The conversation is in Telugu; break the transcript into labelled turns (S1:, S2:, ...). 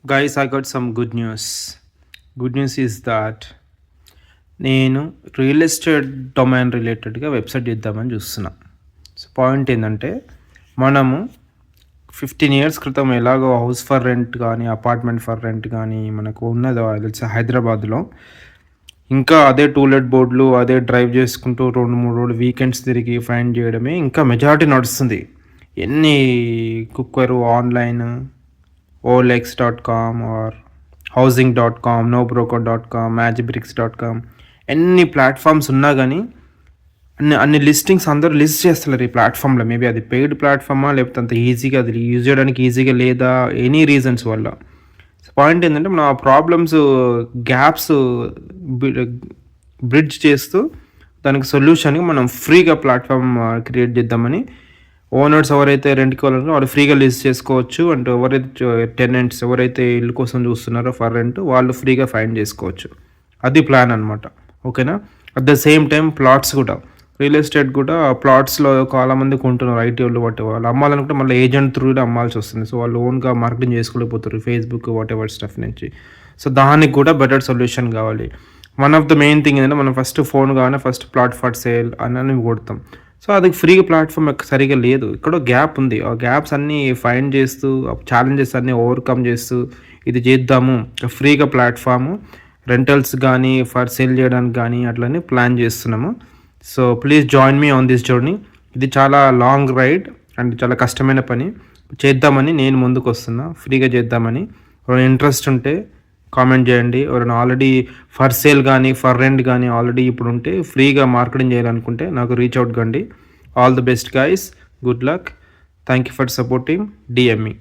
S1: Guys, I got some good news. Good news is that నేను రియల్ ఎస్టేట్ డొమైన్ రిలేటెడ్గా వెబ్సైట్ చేద్దామని చూస్తున్నా. సో పాయింట్ ఏంటంటే, మనము 15 years క్రితం ఎలాగో హౌస్ ఫర్ రెంట్ కానీ అపార్ట్మెంట్ ఫర్ రెంట్ కానీ మనకు ఉన్నదో తెలిసి హైదరాబాద్లో, ఇంకా అదే టూలెట్ బోర్డులు అదే డ్రైవ్ చేసుకుంటూ 2-3 రోజులు వీకెండ్స్ తిరిగి ఫైండ్ చేయడమే ఇంకా మెజారిటీ నడుస్తుంది. ఎన్ని cooker online OLX.com are housing.com, nobroker.com, matchbricks.com ఎన్ని ప్లాట్ఫామ్స్ ఉన్నా కానీ అన్ని లిస్టింగ్స్ అందరూ లిస్ట్ చేస్తున్నారు ఈ ప్లాట్ఫామ్లో. మేబీ అది పెయిడ్ ప్లాట్ఫామా, లేకపోతే అంత ఈజీగా అది యూజ్ చేయడానికి ఈజీగా లేదా, ఎనీ రీజన్స్ వల్ల. పాయింట్ ఏంటంటే, మనం ఆ ప్రాబ్లమ్స్ గ్యాప్స్ బ్రిడ్జ్ చేస్తూ దానికి సొల్యూషన్గా మనం ఫ్రీగా ప్లాట్ఫామ్ క్రియేట్ చేద్దామని, ఓనర్స్ ఎవరైతే రెంట్కి వాళ్ళని వాళ్ళు ఫ్రీగా లిస్ట్ చేసుకోవచ్చు. అండ్ ఎవరైతే టెనెంట్స్ ఎవరైతే ఇల్లు కోసం చూస్తున్నారో ఫర్ రెంట్, వాళ్ళు ఫ్రీగా ఫైండ్ చేసుకోవచ్చు. అది ప్లాన్ అనమాట. ఓకేనా? At the same time plots కూడా, రియల్ ఎస్టేట్ కూడా ప్లాట్స్లో చాలామంది కొంటున్నారు. ఐటీ వాళ్ళు వాళ్ళు అమ్మాలనుకుంటే మళ్ళీ ఏజెంట్ త్రూ కూడా అమ్మాల్సి వస్తుంది. సో వాళ్ళు ఓన్గా మార్కెటింగ్ చేసుకోలేకపోతారు ఫేస్బుక్ వాట్ ఎవర్ స్టఫ్ నుంచి. సో దానికి కూడా బెటర్ సొల్యూషన్ కావాలి. One of the main thing ఏంటంటే, మనం ఫస్ట్ ఫోన్ కానీ ఫస్ట్ ప్లాట్ ఫర్ సేల్ అని కొడతాం. సో అది ఫ్రీగా ప్లాట్ఫామ్ సరిగా లేదు, ఇక్కడ గ్యాప్ ఉంది. ఆ గ్యాప్స్ అన్నీ ఫైండ్ చేస్తూ, ఛాలెంజెస్ అన్నీ ఓవర్కమ్ చేస్తూ ఇది చేద్దాము, ఫ్రీగా ప్లాట్ఫాము రెంటల్స్ కానీ ఫర్ సేల్ చేయడానికి కానీ అట్లని ప్లాన్ చేస్తున్నాము. So please join me on this journey. ఇది చాలా లాంగ్ రైడ్ అండ్ చాలా కష్టమైన పని. చేద్దామని నేను ముందుకు వస్తున్నా, ఫ్రీగా చేద్దామని. ఇంట్రెస్ట్ ఉంటే కామెంట్ చేయండి. ఎవరైనా ఆల్రెడీ ఫర్ సేల్ కానీ ఫర్ రెంట్ కానీ ఆల్రెడీ ఇప్పుడు ఉంటే ఫ్రీగా మార్కెటింగ్ చేయాలనుకుంటే నాకు రీచ్ అవుట్ కండి. All the best guys, good luck, thank you for supporting DME.